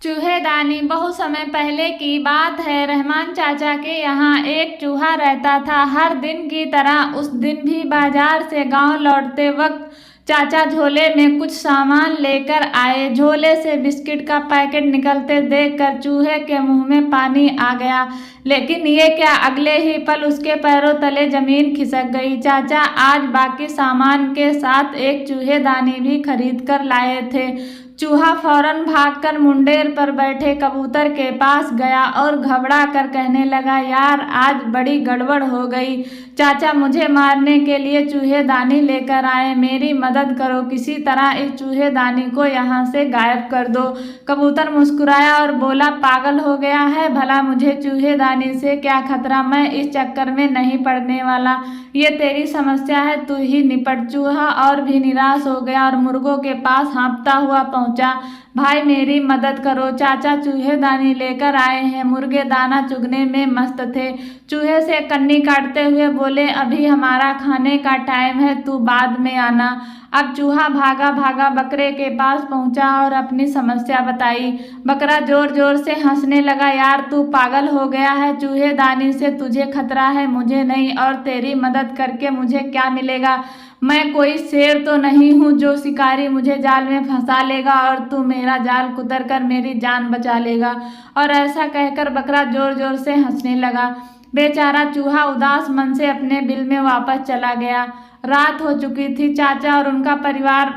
चूहेदानी। बहुत समय पहले की बात है। रहमान चाचा के यहाँ एक चूहा रहता था। हर दिन की तरह उस दिन भी बाजार से गांव लौटते वक्त चाचा झोले में कुछ सामान लेकर आए। झोले से बिस्किट का पैकेट निकलते देखकर चूहे के मुंह में पानी आ गया। लेकिन ये क्या, अगले ही पल उसके पैरों तले जमीन खिसक गई। चाचा आज बाकी सामान के साथ एक चूहेदानी भी खरीद कर लाए थे। चूहा फौरन भागकर मुंडेर पर बैठे कबूतर के पास गया और घबरा कर कहने लगा, यार आज बड़ी गड़बड़ हो गई। चाचा मुझे मारने के लिए चूहेदानी लेकर आए, मेरी मदद करो, किसी तरह इस चूहेदानी को यहाँ से गायब कर दो। कबूतर मुस्कुराया और बोला, पागल हो गया है, भला मुझे चूहेदानी से क्या खतरा, मैं इस चक्कर में नहीं पड़ने वाला। ये तेरी समस्या है, तू ही निपट। चूहा और भी निराश हो गया और मुर्गों के पास हाँफता हुआ पहुंचा। भाई मेरी मदद करो, चाचा चूहेदानी लेकर आए हैं। मुर्गे दाना चुगने में मस्त थे। चूहे से कन्नी काटते हुए बोले, अभी हमारा खाने का टाइम है, तू बाद में आना। अब चूहा भागा भागा बकरे के पास पहुंचा और अपनी समस्या बताई। बकरा जोर जोर से हंसने लगा, यार तू पागल हो गया है, चूहेदानी से तुझे खतरा है, मुझे नहीं, और तेरी मदद करके मुझे क्या मिलेगा। मैं कोई शेर तो नहीं हूँ जो शिकारी मुझे जाल में फंसा लेगा और तू मेरा जाल कुतर कर मेरी जान बचा लेगा। और ऐसा कहकर बकरा जोर जोर से हंसने लगा। बेचारा चूहा उदास मन से अपने बिल में वापस चला गया। रात हो चुकी थी। चाचा और उनका परिवार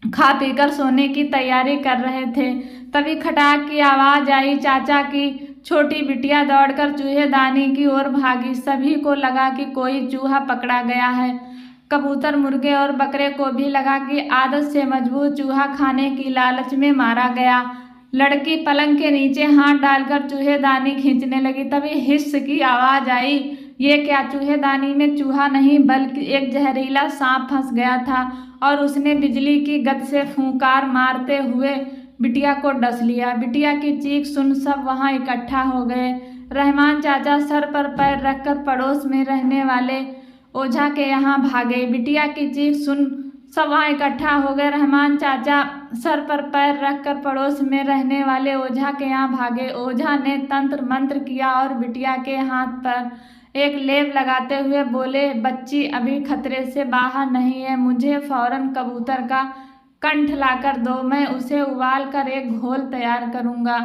खा पीकर सोने की तैयारी कर रहे थे। तभी खटाक की आवाज आई। चाचा की छोटी बिटिया दौड़कर चूहेदानी की ओर भागी। सभी को लगा कि कोई चूहा पकड़ा गया है। कबूतर, मुर्गे और बकरे को भी लगा कि आदत से मजबूर चूहा खाने की लालच में मारा गया। लड़की पलंग के नीचे हाथ डालकर चूहेदानी खींचने लगी। तभी हिस्स की आवाज आई। ये क्या, चूहेदानी में चूहा नहीं बल्कि एक जहरीला सांप फंस गया था और उसने बिजली की गति से फूंकार मारते हुए बिटिया को डस लिया। बिटिया की चीख सुन सब वहां इकट्ठा हो गए। रहमान चाचा सर पर पैर रखकर पड़ोस में रहने वाले ओझा के यहाँ भागे। बिटिया की चीख सुन सब वहाँ इकट्ठा हो गए। रहमान चाचा सर पर पैर रखकर पड़ोस में रहने वाले ओझा के यहाँ भागे। ओझा ने तंत्र मंत्र किया और बिटिया के हाथ पर एक लेप लगाते हुए बोले, बच्ची अभी खतरे से बाहर नहीं है, मुझे फौरन कबूतर का कंठ लाकर दो, मैं उसे उबाल कर एक घोल तैयार करूँगा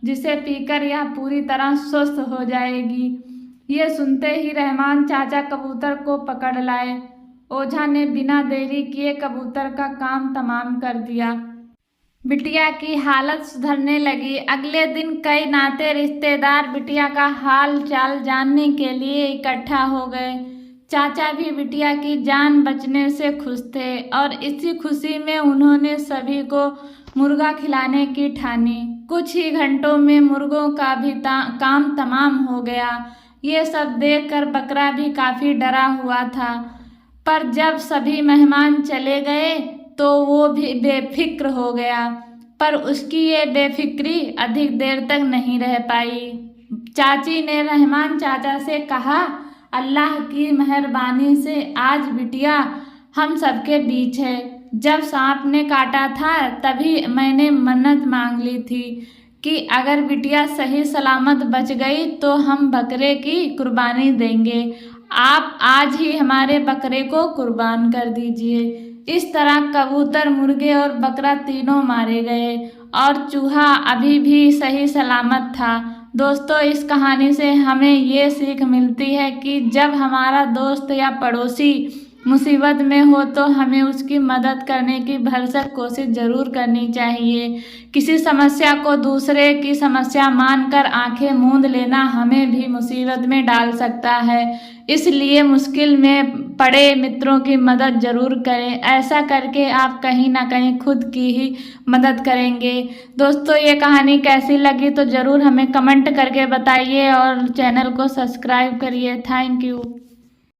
जिसे पीकर यह पूरी तरह स्वस्थ हो जाएगी। ये सुनते ही रहमान चाचा कबूतर को पकड़ लाए। ओझा ने बिना देरी किए कबूतर का काम तमाम कर दिया। बिटिया की हालत सुधरने लगी। अगले दिन कई नाते रिश्तेदार बिटिया का हाल चाल जानने के लिए इकट्ठा हो गए। चाचा भी बिटिया की जान बचने से खुश थे और इसी खुशी में उन्होंने सभी को मुर्गा खिलाने की ठानी। कुछ ही घंटों में मुर्गों का भी काम तमाम हो गया। ये सब देखकर बकरा भी काफ़ी डरा हुआ था, पर जब सभी मेहमान चले गए तो वो भी बेफिक्र हो गया। पर उसकी ये बेफिक्री अधिक देर तक नहीं रह पाई। चाची ने रहमान चाचा से कहा, अल्लाह की मेहरबानी से आज बिटिया हम सबके बीच है। जब सांप ने काटा था तभी मैंने मन्नत मांग ली थी कि अगर बिटिया सही सलामत बच गई तो हम बकरे की कुर्बानी देंगे। आप आज ही हमारे बकरे को कुर्बान कर दीजिए। इस तरह कबूतर, मुर्गे और बकरा तीनों मारे गए और चूहा अभी भी सही सलामत था। दोस्तों, इस कहानी से हमें ये सीख मिलती है कि जब हमारा दोस्त या पड़ोसी मुसीबत में हो तो हमें उसकी मदद करने की भरसक कोशिश ज़रूर करनी चाहिए। किसी समस्या को दूसरे की समस्या मानकर आंखें मूंद लेना हमें भी मुसीबत में डाल सकता है। इसलिए मुश्किल में पड़े मित्रों की मदद ज़रूर करें। ऐसा करके आप कहीं ना कहीं खुद की ही मदद करेंगे। दोस्तों, ये कहानी कैसी लगी तो ज़रूर हमें कमेंट करके बताइए और चैनल को सब्सक्राइब करिए। Thank you.